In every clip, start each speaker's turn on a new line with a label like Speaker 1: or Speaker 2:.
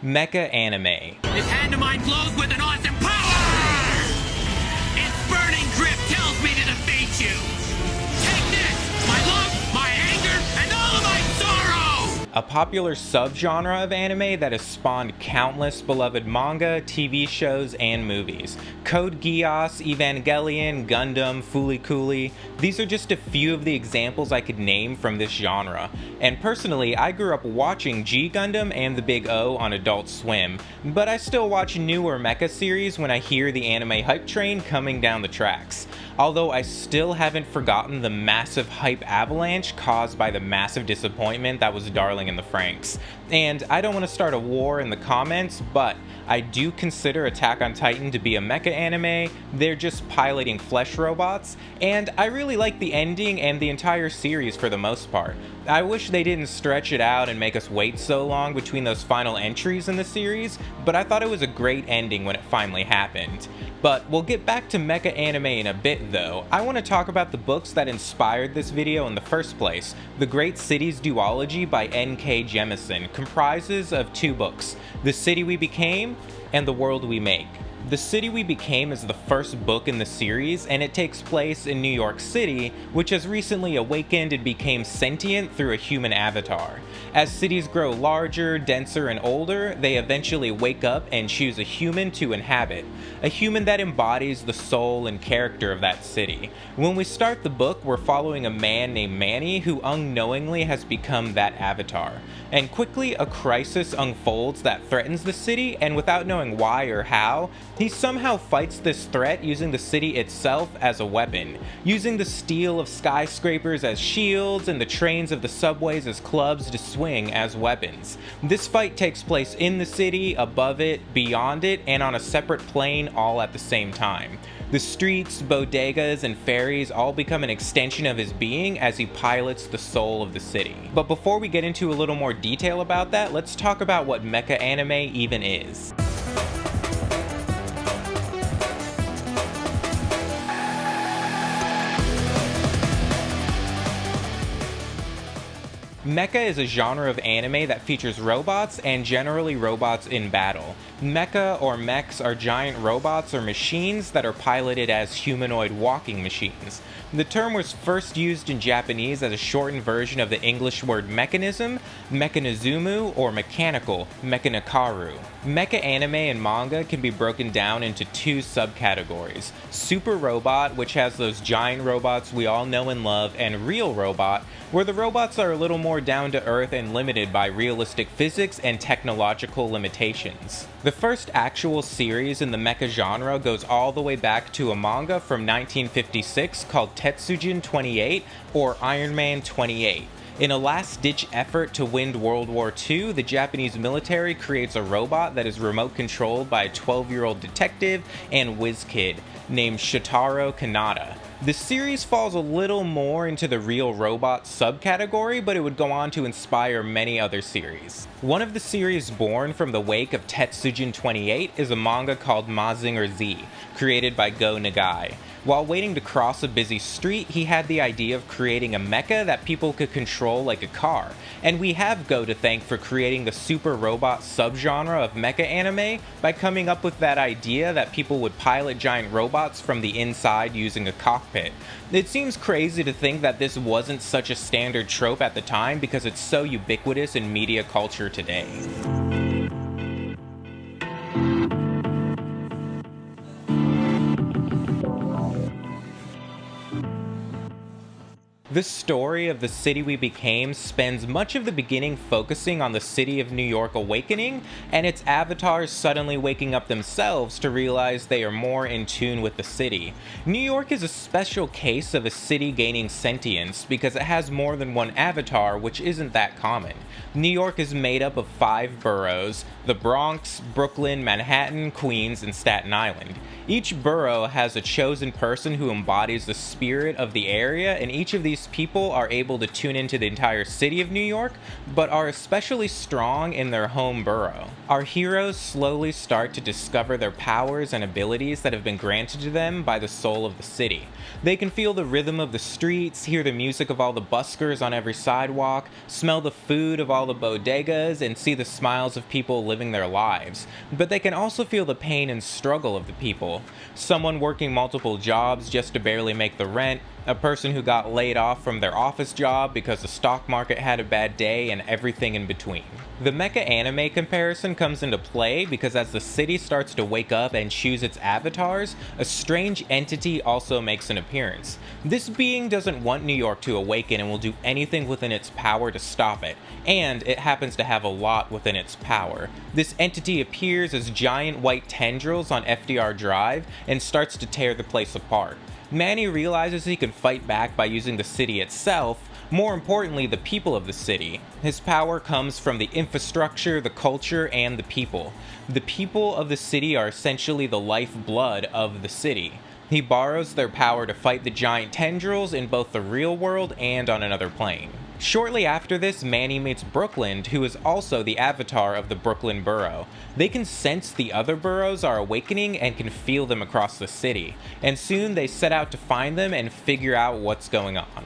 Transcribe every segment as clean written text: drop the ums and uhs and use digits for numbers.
Speaker 1: Mecha anime.
Speaker 2: This hand of mine glows with an awesome power! Its burning grip tells me to defeat you! Take this! My love, my anger, and all of my sorrow!
Speaker 1: A popular subgenre of anime that has spawned countless beloved manga, TV shows, and movies. Code Geass, Evangelion, Gundam, Fooly Cooly, these are just a few of the examples I could name from this genre. And personally, I grew up watching G Gundam and the Big O on Adult Swim, but I still watch newer mecha series when I hear the anime hype train coming down the tracks. Although I still haven't forgotten the massive hype avalanche caused by the massive disappointment that was Darling in the Franxx. And I don't want to start a war in the comments, but I do consider Attack on Titan to be a mecha anime. They're just piloting flesh robots, and I really like the ending and the entire series for the most part. I wish they didn't stretch it out and make us wait so long between those final entries in the series, but I thought it was a great ending when it finally happened. But we'll get back to mecha anime in a bit though. I want to talk about the books that inspired this video in the first place. The Great Cities duology by N.K. Jemisin comprises of two books, The City We Became and The World We Make. The City We Became is the first book in the series, and it takes place in New York City, which has recently awakened and became sentient through a human avatar. As cities grow larger, denser, and older, they eventually wake up and choose a human to inhabit. A human that embodies the soul and character of that city. When we start the book, we're following a man named Manny who unknowingly has become that avatar. And quickly, a crisis unfolds that threatens the city, and without knowing why or how, he somehow fights this threat using the city itself as a weapon, using the steel of skyscrapers as shields and the trains of the subways as clubs to swing as weapons. This fight takes place in the city, above it, beyond it, and on a separate plane all at the same time. The streets, bodegas, and ferries all become an extension of his being as he pilots the soul of the city. But before we get into a little more detail about that, let's talk about what mecha anime even is. Mecha is a genre of anime that features robots, and generally robots in battle. Mecha or mechs are giant robots or machines that are piloted as humanoid walking machines. The term was first used in Japanese as a shortened version of the English word mechanism, mechanizumu, or mechanical, mechanikaru. Mecha anime and manga can be broken down into two subcategories: Super Robot, which has those giant robots we all know and love, and Real Robot, where the robots are a little more down to earth and limited by realistic physics and technological limitations. The first actual series in the mecha genre goes all the way back to a manga from 1956 called Tetsujin 28 or Iron Man 28. In a last-ditch effort to win World War II, the Japanese military creates a robot that is remote-controlled by a 12-year-old detective and whiz kid named Shotaro Kanata. The series falls a little more into the Real Robot subcategory, but it would go on to inspire many other series. One of the series born from the wake of Tetsujin 28 is a manga called Mazinger Z, created by Go Nagai. While waiting to cross a busy street, he had the idea of creating a mecha that people could control like a car. And we have Go to thank for creating the super robot subgenre of mecha anime by coming up with that idea that people would pilot giant robots from the inside using a cockpit. It seems crazy to think that this wasn't such a standard trope at the time because it's so ubiquitous in media culture today. The story of The City We Became spends much of the beginning focusing on the city of New York awakening, and its avatars suddenly waking up themselves to realize they are more in tune with the city. New York is a special case of a city gaining sentience because it has more than one avatar, which isn't that common. New York is made up of 5 boroughs: the Bronx, Brooklyn, Manhattan, Queens, and Staten Island. Each borough has a chosen person who embodies the spirit of the area, and each of these these people are able to tune into the entire city of New York, but are especially strong in their home borough. Our heroes slowly start to discover their powers and abilities that have been granted to them by the soul of the city. They can feel the rhythm of the streets, hear the music of all the buskers on every sidewalk, smell the food of all the bodegas, and see the smiles of people living their lives. But they can also feel the pain and struggle of the people. Someone working multiple jobs just to barely make the rent, a person who got laid off from their office job because the stock market had a bad day, and everything in between. The mecha anime comparison comes into play because as the city starts to wake up and choose its avatars, a strange entity also makes an appearance. This being doesn't want New York to awaken and will do anything within its power to stop it, and it happens to have a lot within its power. This entity appears as giant white tendrils on FDR Drive and starts to tear the place apart. Manny realizes he can fight back by using the city itself, more importantly the people of the city. His power comes from the infrastructure, the culture, and the people. The people of the city are essentially the lifeblood of the city. He borrows their power to fight the giant tendrils in both the real world and on another plane. Shortly after this, Manny meets Brooklyn, who is also the avatar of the Brooklyn borough. They can sense the other boroughs are awakening and can feel them across the city, and soon they set out to find them and figure out what's going on.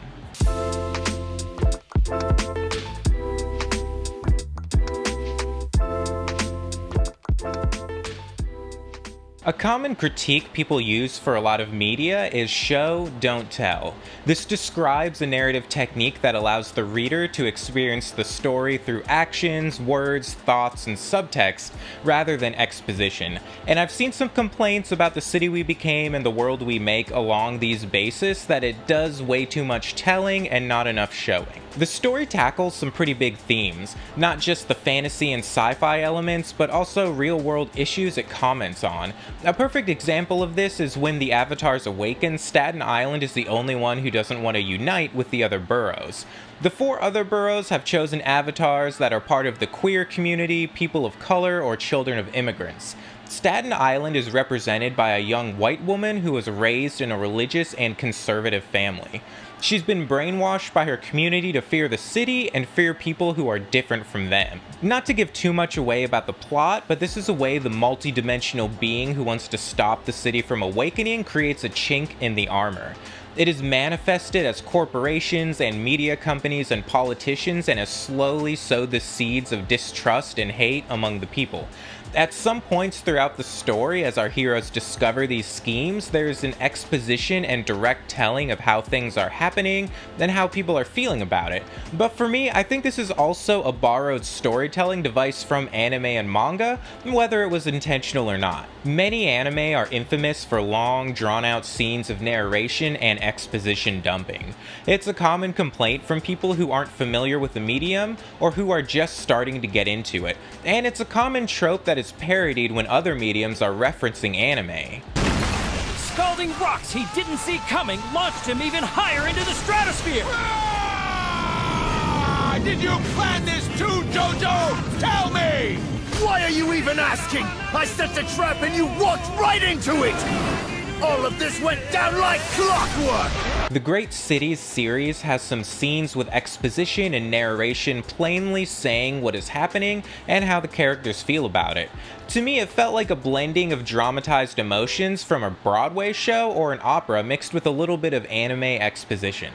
Speaker 1: A common critique people use for a lot of media is show, don't tell. This describes a narrative technique that allows the reader to experience the story through actions, words, thoughts, and subtext, rather than exposition. And I've seen some complaints about the city we became and the world we make along these bases that it does way too much telling and not enough showing. The story tackles some pretty big themes, not just the fantasy and sci-fi elements, but also real-world issues it comments on. A perfect example of this is when the avatars awaken, Staten Island is the only one who doesn't want to unite with the other boroughs. The 4 other boroughs have chosen avatars that are part of the queer community, people of color, or children of immigrants. Staten Island is represented by a young white woman who was raised in a religious and conservative family. She's been brainwashed by her community to fear the city and fear people who are different from them. Not to give too much away about the plot, but this is a way the multi-dimensional being who wants to stop the city from awakening creates a chink in the armor. It is manifested as corporations and media companies and politicians and has slowly sowed the seeds of distrust and hate among the people. At some points throughout the story, as our heroes discover these schemes, there's an exposition and direct telling of how things are happening and how people are feeling about it. But for me, I think this is also a borrowed storytelling device from anime and manga, whether it was intentional or not. Many anime are infamous for long, drawn-out scenes of narration and exposition dumping. It's a common complaint from people who aren't familiar with the medium or who are just starting to get into it, and it's a common trope that is parodied when other mediums are referencing anime.
Speaker 3: Scalding rocks he didn't see coming launched him even higher into the stratosphere!
Speaker 2: Ah! Did you plan this too, Jojo? Tell me!
Speaker 3: Why are you even asking? I set the trap and you walked right into it! All of this went down like clockwork!
Speaker 1: The Great Cities series has some scenes with exposition and narration plainly saying what is happening and how the characters feel about it. To me, it felt like a blending of dramatized emotions from a Broadway show or an opera mixed with a little bit of anime exposition.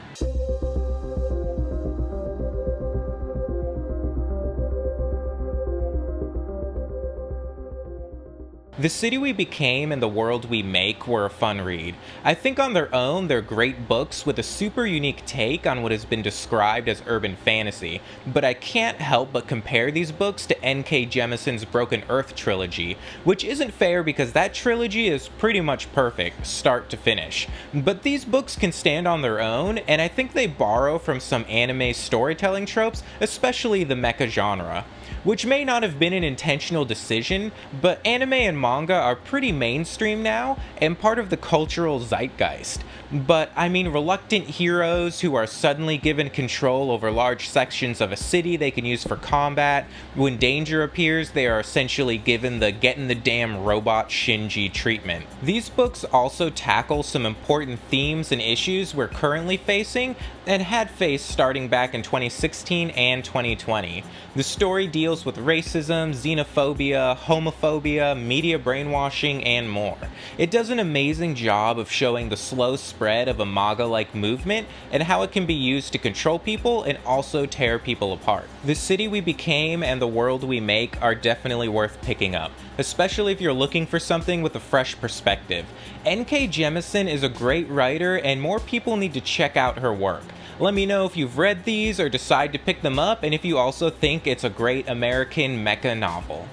Speaker 1: The City We Became and The World We Make were a fun read. I think on their own, they're great books with a super unique take on what has been described as urban fantasy, but I can't help but compare these books to N.K. Jemisin's Broken Earth trilogy, which isn't fair because that trilogy is pretty much perfect, start to finish. But these books can stand on their own, and I think they borrow from some anime storytelling tropes, especially the mecha genre, which may not have been an intentional decision, but anime and manga are pretty mainstream now and part of the cultural zeitgeist. But I mean, reluctant heroes who are suddenly given control over large sections of a city they can use for combat. When danger appears, they are essentially given the get in the damn robot Shinji treatment. These books also tackle some important themes and issues we're currently facing and had faced starting back in 2016 and 2020. The story deals with racism, xenophobia, homophobia, media brainwashing, and more. It does an amazing job of showing the slow spread of a MAGA-like movement and how it can be used to control people and also tear people apart. The city we became and the world we make are definitely worth picking up, especially if you're looking for something with a fresh perspective. N.K. Jemisin is a great writer and more people need to check out her work. Let me know if you've read these or decide to pick them up, and if you also think it's a great American mecha novel.